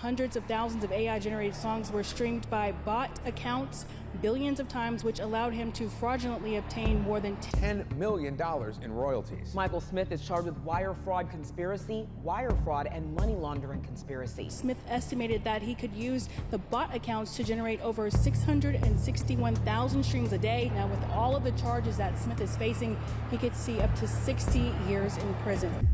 hundreds of thousands of AI-generated songs were streamed by bot accounts billions of times, which allowed him to fraudulently obtain more than $10 million in royalties. Michael Smith is charged with wire fraud conspiracy, wire fraud, and money laundering conspiracy. Smith estimated that he could use the bot accounts to generate over 661,000 streams a day. Now, with all of the charges that Smith is facing, he could see up to 60 years in prison.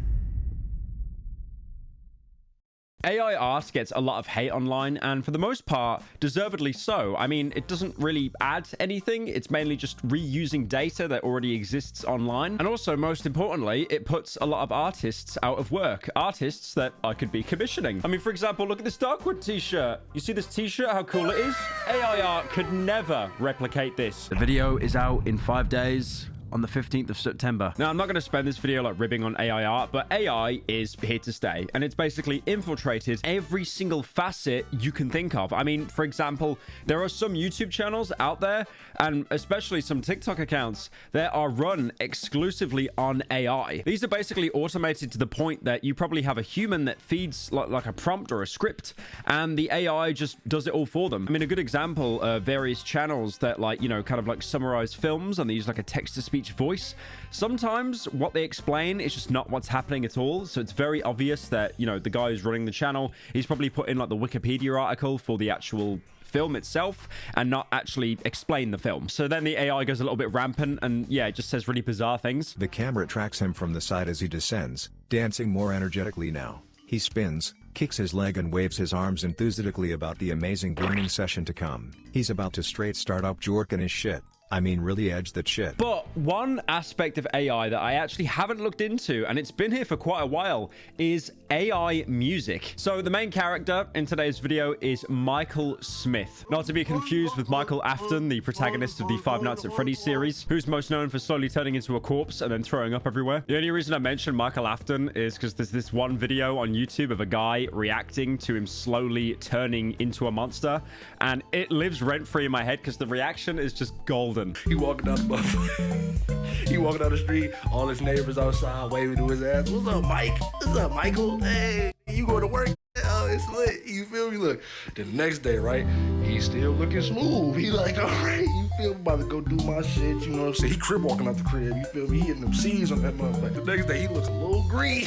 AI art gets a lot of hate online, and for the most part, deservedly so. I mean, it doesn't really add anything. It's mainly just reusing data that already exists online. And also, most importantly, it puts a lot of artists out of work. Artists that I could be commissioning. I mean, for example, look at this Darkwood t-shirt. You see this t-shirt, how cool it is? AI art could never replicate this. The video is out in 5 days. On the 15th of September. Now, I'm not going to spend this video like ribbing on AI art, but AI is here to stay, and it's basically infiltrated every single facet you can think of. I mean, for example, there are some YouTube channels out there, and especially some TikTok accounts that are run exclusively on AI. These are basically automated to the point that you probably have a human that feeds like a prompt or a script, and the AI just does it all for them. I mean, a good example of various channels that like, you know, kind of like summarize films, and they use like a text-to-speech voice. Sometimes what they explain is just not what's happening at all, so it's very obvious that, you know, the guy who's running the channel, he's probably put in like the Wikipedia article for the actual film itself and not actually explain the film. So then the AI goes a little bit rampant, and yeah, it just says really bizarre things. The camera tracks him from the side as he descends, dancing more energetically now. He spins, kicks his leg and waves his arms enthusiastically about the amazing gaming session to come. He's about to straight start up jorking his shit. I mean, really edge that shit. But one aspect of AI that I actually haven't looked into, and it's been here for quite a while, is AI music. So the main character in today's video is Michael Smith. Not to be confused with Michael Afton, the protagonist of the Five Nights at Freddy's series, who's most known for slowly turning into a corpse and then throwing up everywhere. The only reason I mention Michael Afton is because there's this one video on YouTube of a guy reacting to him slowly turning into a monster, and it lives rent-free in my head because the reaction is just golden. He walking down the street, all his neighbors outside waving to his ass. What's up, Mike? What's up, Michael? Hey, you going to work? Oh, it's lit. You feel me? Look, the next day, right? He's still looking smooth. He like, all right, you feel me? About to go do my shit. You know what I'm saying? He crib walking out the crib. You feel me? He hitting them C's on that motherfucker. The next day, he looks a little green.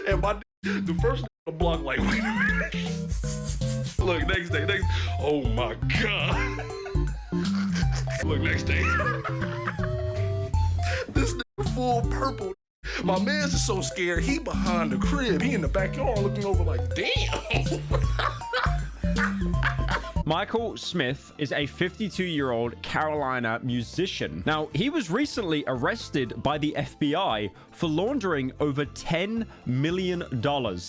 And the first on the block, like, wait a minute. Look, next day, oh my God. Look, next day. This nigga full purple. My man's is so scared, he behind the crib. He in the backyard looking over like, damn. Michael Smith is a 52-year-old Carolina musician. Now, he was recently arrested by the FBI for laundering over $10 million.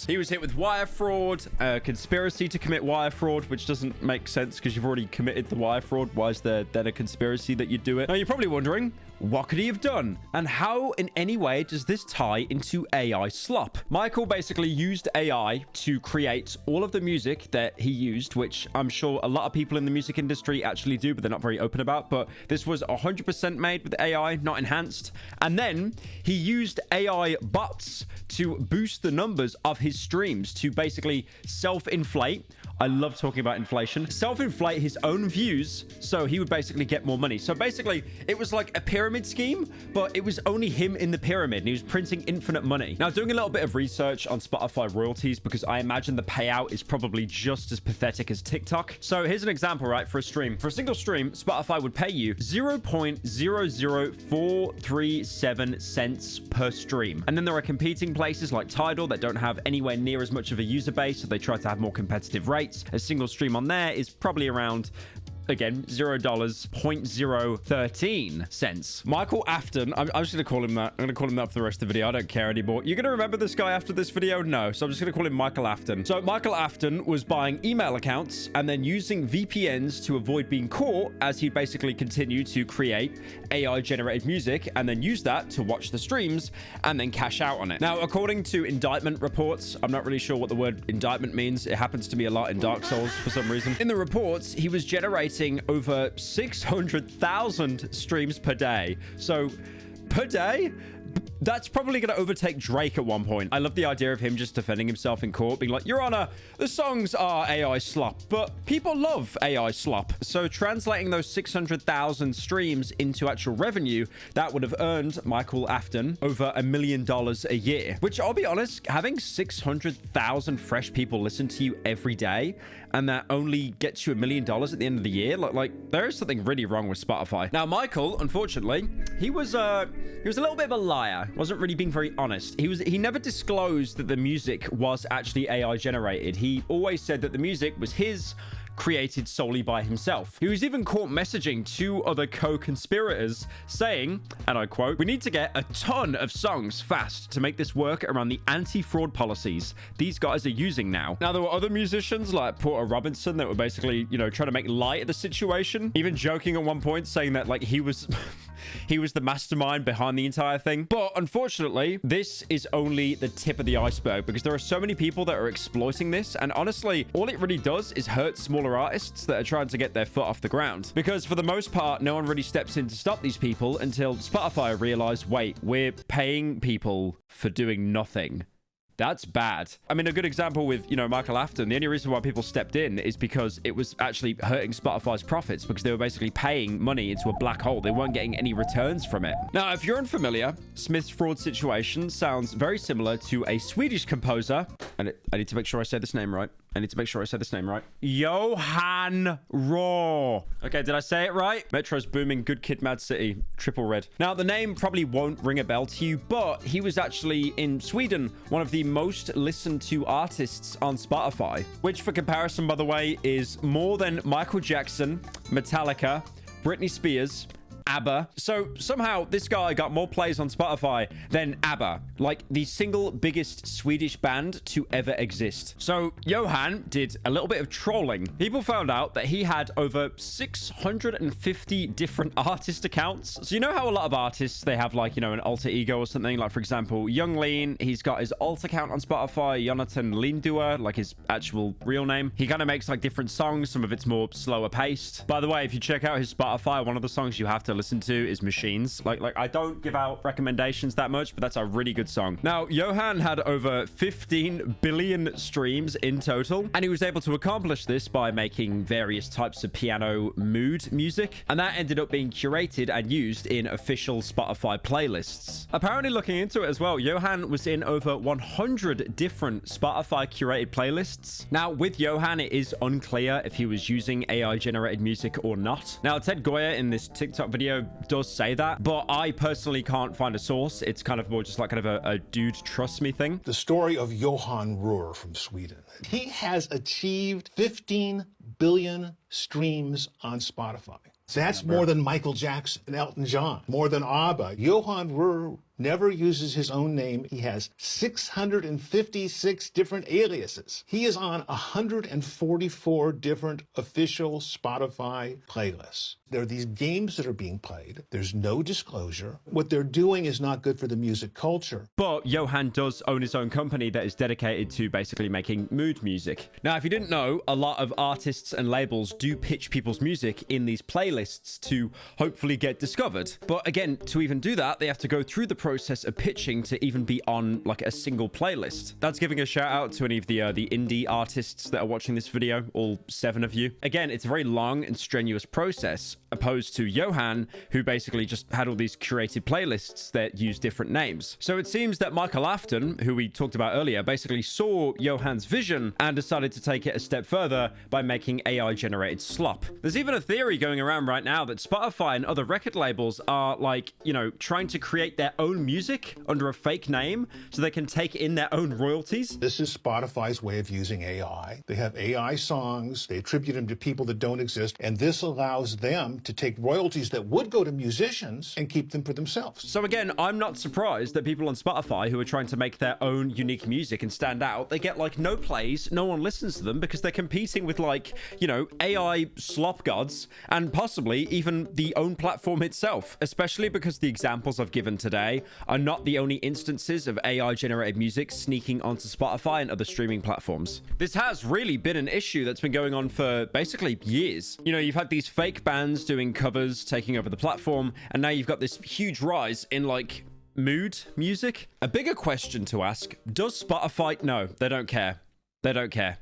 He was hit with wire fraud, conspiracy to commit wire fraud, which doesn't make sense because you've already committed the wire fraud. Why is there then a conspiracy that you do it? Now, you're probably wondering, what could he have done? And how in any way does this tie into AI slop? Michael basically used AI to create all of the music that he used, which I'm sure a lot of people in the music industry actually do, but they're not very open about. But this was 100% made with AI, not enhanced. And then he used AI bots to boost the numbers of his streams to basically self-inflate. I love talking about inflation. Self-inflate his own views so he would basically get more money. So basically, it was like a pyramid scheme, but it was only him in the pyramid, and he was printing infinite money. Now, doing a little bit of research on Spotify royalties, because I imagine the payout is probably just as pathetic as TikTok. So here's an example, right, for a stream. For a single stream, Spotify would pay you 0.00437 cents per stream. And then there are competing places like Tidal that don't have anywhere near as much of a user base, so they try to have more competitive rates. A single stream on there is probably around, again, $0.013. Michael Afton, I'm just going to call him that. I'm going to call him that for the rest of the video. I don't care anymore. You're going to remember this guy after this video? No. So I'm just going to call him Michael Afton. So Michael Afton was buying email accounts and then using VPNs to avoid being caught as he basically continued to create AI-generated music and then use that to watch the streams and then cash out on it. Now, according to indictment reports, I'm not really sure what the word indictment means. It happens to me a lot in Dark Souls for some reason. In the reports, he was generating over 600,000 streams per day. So per day, that's probably going to overtake Drake at one point. I love the idea of him just defending himself in court, being like, Your Honor, the songs are AI slop, but people love AI slop. So translating those 600,000 streams into actual revenue, that would have earned Michael Afton over $1 million a year, which I'll be honest, having 600,000 fresh people listen to you every day, and that only gets you $1 million at the end of the year, like there is something really wrong with Spotify. Now, Michael, unfortunately, he was a little bit of a liar. Wasn't really being very honest. He never disclosed that the music was actually AI generated. He always said that the music was his, created solely by himself. He was even caught messaging two other co-conspirators saying, and I quote, "We need to get a ton of songs fast to make this work around the anti-fraud policies these guys are using now." Now, there were other musicians like Porter Robinson that were basically, you know, trying to make light of the situation, even joking at one point saying that like he was he was the mastermind behind the entire thing. But unfortunately, this is only the tip of the iceberg, because there are so many people that are exploiting this, and honestly, all it really does is hurt smaller artists that are trying to get their foot off the ground. Because for the most part, no one really steps in to stop these people until Spotify realized, wait, we're paying people for doing nothing. That's bad. I mean, a good example with, you know, Michael Afton, the only reason why people stepped in is because it was actually hurting Spotify's profits, because they were basically paying money into a black hole. They weren't getting any returns from it. Now, if you're unfamiliar, Smith's fraud situation sounds very similar to a Swedish composer, and I need to make sure I say this name right. Johan Röhr. Okay, did I say it right? Metro's booming, good kid, mad city, triple red. Now, the name probably won't ring a bell to you, but he was actually in Sweden one of the most listened to artists on Spotify, which for comparison, by the way, is more than Michael Jackson, Metallica, Britney Spears, ABBA. So somehow this guy got more plays on Spotify than ABBA, like the single biggest Swedish band to ever exist. So Johan did a little bit of trolling. People found out that he had over 650 different artist accounts. So you know how a lot of artists, they have like, you know, an alter ego or something, like for example, Young Lean, he's got his alt account on Spotify, Jonathan Lindua, like his actual real name. He kind of makes like different songs. Some of it's more slower paced. By the way, if you check out his Spotify, one of the songs you have to listen to is Machines. Like I don't give out recommendations that much, but that's a really good song. Now, Johan had over 15 billion streams in total, and he was able to accomplish this by making various types of piano mood music, and that ended up being curated and used in official Spotify playlists. Apparently, looking into it as well, Johan was in over 100 different Spotify curated playlists. Now, with Johan, it is unclear if he was using AI generated music or not. Now, Ted Goya in this TikTok video does say that, but I personally can't find a source. It's kind of more just like kind of a dude trust me thing. The story of Johan Röhr from Sweden. He has achieved 15 billion streams on Spotify. That's more than Michael Jackson and Elton John, more than ABBA. Johan Röhr never uses his own name. He has 656 different aliases. He is on 144 different official Spotify playlists. There are these games that are being played. There's no disclosure. What they're doing is not good for the music culture. But Johan does own his own company that is dedicated to basically making mood music. Now, if you didn't know, a lot of artists and labels do pitch people's music in these playlists to hopefully get discovered. But again, to even do that, they have to go through the process of pitching to even be on like a single playlist. That's giving a shout out to any of the indie artists that are watching this video, all 7 of you. Again, it's a very long and strenuous process, opposed to Johan, who basically just had all these curated playlists that use different names. So it seems that Michael Afton, who we talked about earlier, basically saw Johan's vision and decided to take it a step further by making AI generated slop. There's even a theory going around right now that Spotify and other record labels are like, you know, trying to create their own music under a fake name so they can take in their own royalties. This is Spotify's way of using AI. They have AI songs, they attribute them to people that don't exist, and this allows them to take royalties that would go to musicians and keep them for themselves. So again, I'm not surprised that people on Spotify who are trying to make their own unique music and stand out, they get like no plays, no one listens to them because they're competing with like, you know, AI slop gods and possibly even the own platform itself, especially because the examples I've given today are not the only instances of AI generated music sneaking onto Spotify and other streaming platforms. This has really been an issue that's been going on for basically years. You know, you've had these fake bands doing covers, taking over the platform, and now you've got this huge rise in like mood music. A bigger question to ask, does Spotify... No, they don't care. They don't care.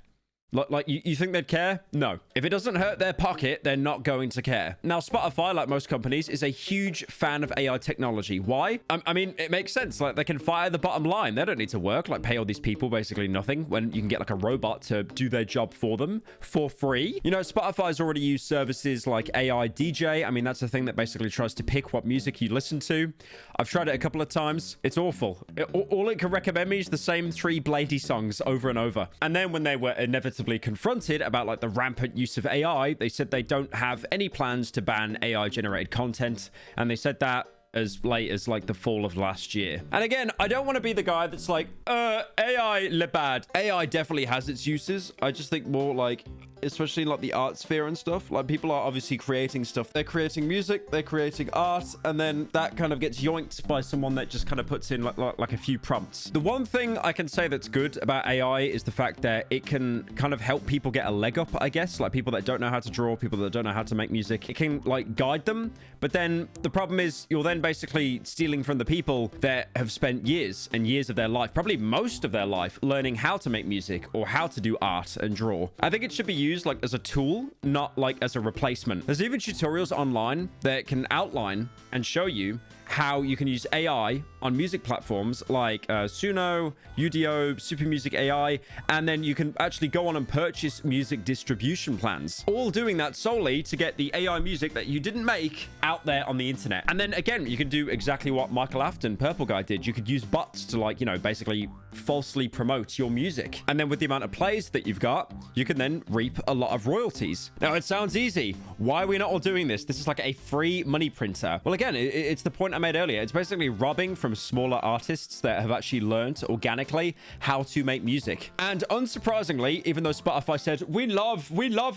Like, you think they'd care? No. If it doesn't hurt their pocket, they're not going to care. Now, Spotify, like most companies, is a huge fan of AI technology. Why? I mean, it makes sense. Like, they can fire the bottom line. They don't need to work, like, pay all these people basically nothing when you can get, like, a robot to do their job for them for free. You know, Spotify's already used services like AI DJ. I mean, that's the thing that basically tries to pick what music you listen to. I've tried it a couple of times. It's awful. All it can recommend me is the same 3 Bladey songs over and over. And then when they were inevitably confronted about like the rampant use of AI, they said they don't have any plans to ban AI generated content, and they said that as late as like the fall of last year. And again, I don't want to be the guy that's like, AI le bad. AI definitely has its uses. I just think more like, especially in like the art sphere and stuff, like people are obviously creating stuff. They're creating music, they're creating art, and then that kind of gets yoinked by someone that just kind of puts in like a few prompts. The one thing I can say that's good about AI is the fact that it can kind of help people get a leg up, I guess, like people that don't know how to draw, people that don't know how to make music. It can like guide them, but then the problem is you're then basically stealing from the people that have spent years and years of their life, probably most of their life, learning how to make music or how to do art and draw. I think it should be used like as a tool, not like as a replacement. There's even tutorials online that can outline and show you how you can use AI on music platforms like Suno, Udio, Super Music AI, and then you can actually go on and purchase music distribution plans. All doing that solely to get the AI music that you didn't make out there on the internet. And then again, you can do exactly what Michael Afton, Purple Guy, did. You could use bots to like, you know, basically falsely promote your music. And then with the amount of plays that you've got, you can then reap a lot of royalties. Now, it sounds easy. Why are we not all doing this? This is like a free money printer. Well, again, it's the point I made earlier. It's basically robbing from smaller artists that have actually learned organically how to make music. And unsurprisingly, even though Spotify said, we love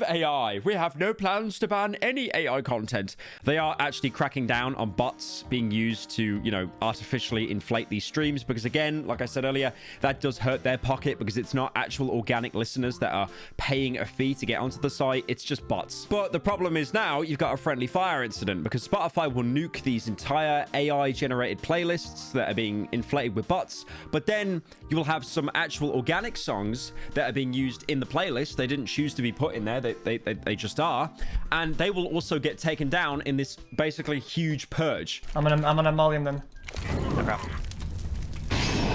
AI, we have no plans to ban any AI content, they are actually cracking down on bots being used to, you know, artificially inflate these streams. Because again, like I said earlier, that does hurt their pocket because it's not actual organic listeners that are paying a fee to get onto the site. It's just bots. But the problem is now you've got a friendly fire incident because Spotify will nuke these entire AI generated playlists that are being inflated with bots, but then you will have some actual organic songs that are being used in the playlist. They didn't choose to be put in there, they just are, and they will also get taken down in this basically huge purge. I'm gonna molly him then.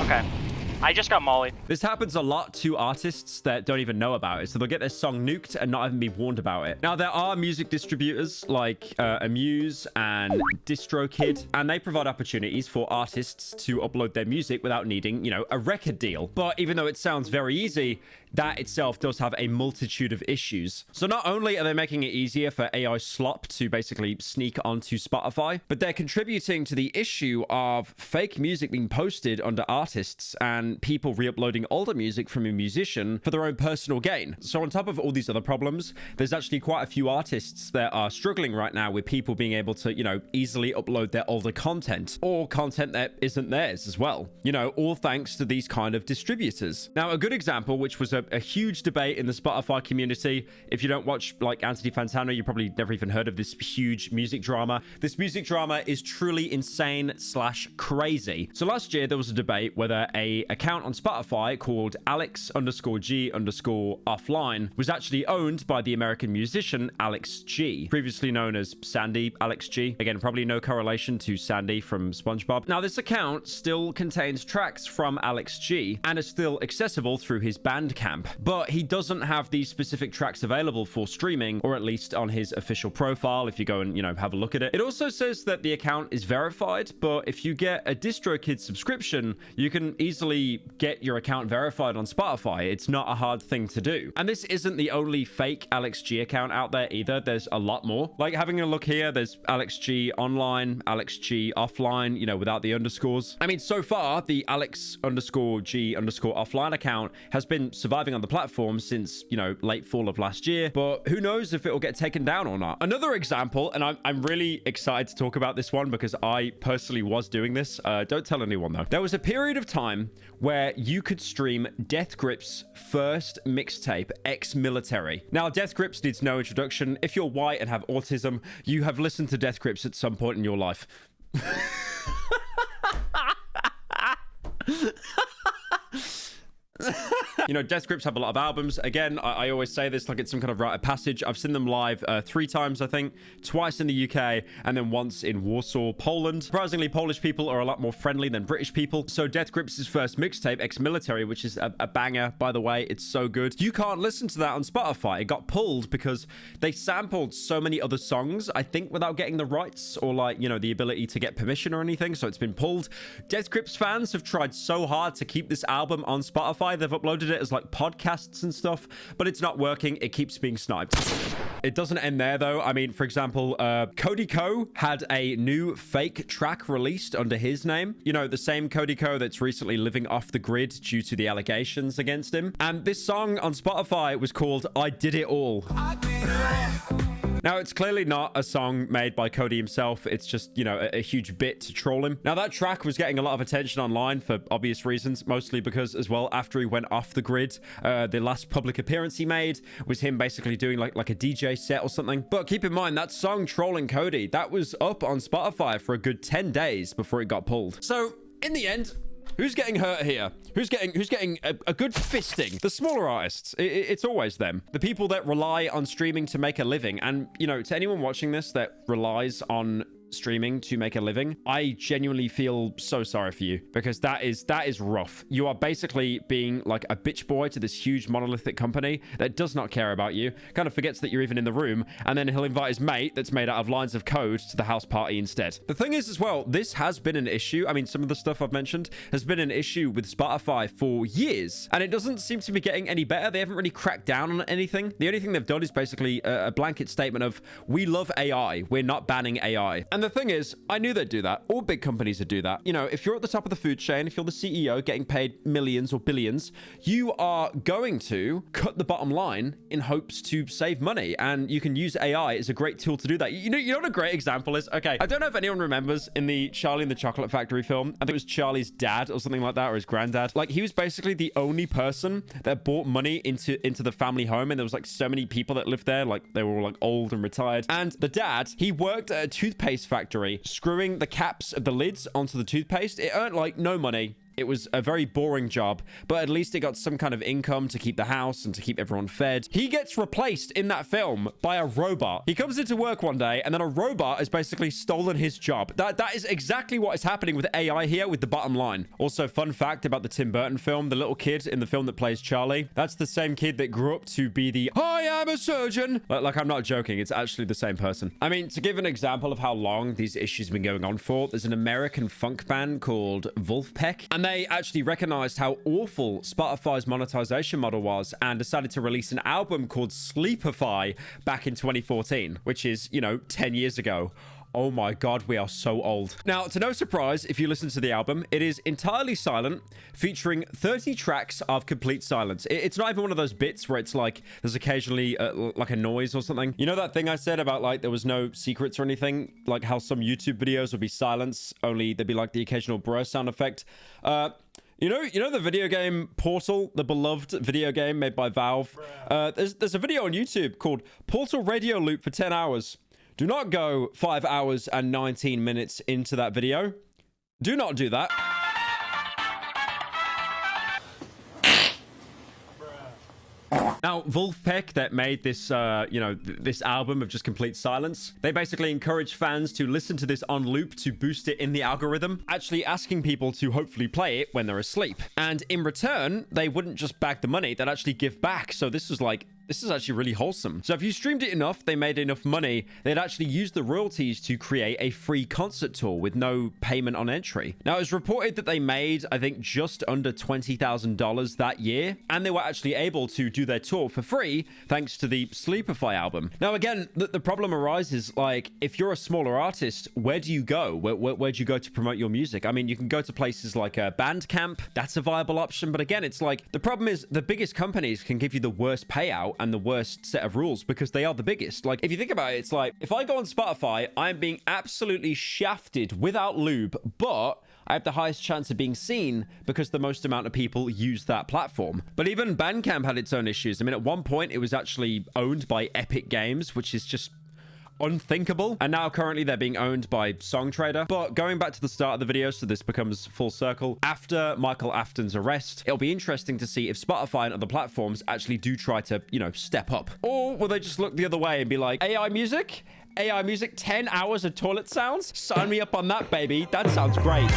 Okay. I just got mollied. This happens a lot to artists that don't even know about it. So they'll get their song nuked and not even be warned about it. Now, there are music distributors like Amuse and DistroKid, and they provide opportunities for artists to upload their music without needing, you know, a record deal. But even though it sounds very easy, that itself does have a multitude of issues. So not only are they making it easier for AI slop to basically sneak onto Spotify, but they're contributing to the issue of fake music being posted under artists and people re-uploading older music from a musician for their own personal gain. So on top of all these other problems, there's actually quite a few artists that are struggling right now with people being able to, you know, easily upload their older content or content that isn't theirs as well. You know, all thanks to these kind of distributors. Now, a good example, which was a huge debate in the Spotify community. If you don't watch like Anthony Fantano, you probably never even heard of this huge music drama. This music drama is truly insane / crazy. So last year there was a debate whether a account on Spotify called Alex_G_offline was actually owned by the American musician Alex G, previously known as Sandy Alex G. Again, probably no correlation to Sandy from SpongeBob. Now, this account still contains tracks from Alex G and is still accessible through his Bandcamp, but he doesn't have these specific tracks available for streaming, or at least on his official profile if you go and, you know, have a look at it. It also says that the account is verified, but if you get a DistroKid subscription, you can easily get your account verified on Spotify. It's not a hard thing to do. And this isn't the only fake Alex G account out there either. There's a lot more. Like having a look here, there's Alex G online, Alex G offline, you know, without the underscores. I mean, so far, the Alex_G_offline account has been surviving on the platform since, you know, late fall of last year, but who knows if it will get taken down or not. Another example, and I'm really excited to talk about this one because I personally was doing this. Don't tell anyone though. There was a period of time where you could stream Death Grip's first mixtape, Ex-Military. Now, Death Grips needs no introduction. If you're white and have autism, you have listened to Death Grips at some point in your life. You know, Death Grips have a lot of albums. Again, I always say this like it's some kind of rite of passage. I've seen them live 3 times, I think. Twice in the UK, and then once in Warsaw, Poland. Surprisingly, Polish people are a lot more friendly than British people. So Death Grips' first mixtape, Ex-Military, which is a banger, by the way. It's so good. You can't listen to that on Spotify. It got pulled because they sampled so many other songs, I think, without getting the rights or, like, you know, the ability to get permission or anything. So it's been pulled. Death Grips fans have tried so hard to keep this album on Spotify. They've uploaded it as like podcasts and stuff, but it's not working. It keeps being sniped. It doesn't end there though. I mean, for example, Cody Ko had a new fake track released under his name. You know, the same Cody Ko that's recently living off the grid due to the allegations against him. And this song on Spotify was called I Did It All. Now, it's clearly not a song made by Cody himself. It's just, you know, a huge bit to troll him. Now, that track was getting a lot of attention online for obvious reasons, mostly because, as well, after he went off the grid, the last public appearance he made was him basically doing like a DJ set or something. But keep in mind, that song trolling Cody, that was up on Spotify for a good 10 days before it got pulled. So, in the end, who's getting hurt here? Who's getting a good fisting? The smaller artists. It's always them. The people that rely on streaming to make a living. And, you know, to anyone watching this that relies on streaming to make a living, I genuinely feel so sorry for you, because that is rough. You are basically being like a bitch boy to this huge monolithic company that does not care about you, kind of forgets that you're even in the room, and then he'll invite his mate that's made out of lines of code to the house party instead. The thing is as well, this has been an issue. I mean, some of the stuff I've mentioned has been an issue with Spotify for years, and it doesn't seem to be getting any better. They haven't really cracked down on anything. The only thing they've done is basically a blanket statement of, we love AI, we're not banning AI. And the thing is, I knew they'd do that. All big companies would do that. You know, if you're at the top of the food chain, if you're the CEO getting paid millions or billions, you are going to cut the bottom line in hopes to save money. And you can use AI as a great tool to do that. You know what a great example is? Okay, I don't know if anyone remembers in the Charlie and the Chocolate Factory film, I think it was Charlie's dad or something like that, or his granddad. Like, he was basically the only person that brought money into the family home, and there was like so many people that lived there, like they were all like old and retired. And the dad, he worked at a toothpaste factory, screwing the caps of the lids onto the toothpaste. It earned like no money. It was a very boring job, but at least it got some kind of income to keep the house and to keep everyone fed. He gets replaced in that film by a robot. He comes into work one day, and then a robot has basically stolen his job. That is exactly what is happening with AI here with the bottom line. Also, fun fact about the Tim Burton film, the little kid in the film that plays Charlie, that's the same kid that grew up to be the I am a surgeon. Like, I'm not joking. It's actually the same person. I mean, to give an example of how long these issues have been going on for, there's an American funk band called Wolfpack, and they actually recognized how awful Spotify's monetization model was and decided to release an album called Sleepify back in 2014, which is, you know, 10 years ago. Oh my God, we are so old. Now, to no surprise, if you listen to the album, it is entirely silent, featuring 30 tracks of complete silence. It's not even one of those bits where it's like, there's occasionally like a noise or something. You know that thing I said about like, there was no secrets or anything? Like how some YouTube videos would be silence, only there'd be like the occasional bruh sound effect. You know the video game Portal, the beloved video game made by Valve? There's a video on YouTube called Portal Radio Loop for 10 hours. Do not go 5 hours and 19 minutes into that video. Do not do that. Now, Wolfpack that made this, this album of just complete silence, they basically encourage fans to listen to this on loop to boost it in the algorithm, actually asking people to hopefully play it when they're asleep. And in return, they wouldn't just bag the money, they'd actually give back. So this was like, this is actually really wholesome. So if you streamed it enough, they made enough money, they'd actually use the royalties to create a free concert tour with no payment on entry. Now, it was reported that they made, I think, just under $20,000 that year, and they were actually able to do their tour for free thanks to the Sleepify album. Now, again, the problem arises, like, if you're a smaller artist, where do you go? Where do you go to promote your music? I mean, you can go to places like Bandcamp. That's a viable option. But again, it's like, the problem is the biggest companies can give you the worst payout and the worst set of rules because they are the biggest. Like, if you think about it, it's like, if I go on Spotify, I'm being absolutely shafted without lube, but I have the highest chance of being seen because the most amount of people use that platform. But even Bandcamp had its own issues. I mean, at one point, it was actually owned by Epic Games, which is just... unthinkable. And now currently they're being owned by Songtrader. But going back to the start of the video, so this becomes full circle. After Michael Afton's arrest, it'll be interesting to see if Spotify and other platforms actually do try to, you know, step up. Or will they just look the other way and be like, AI music? AI music, 10 hours of toilet sounds? Sign me up on that, baby. That sounds great.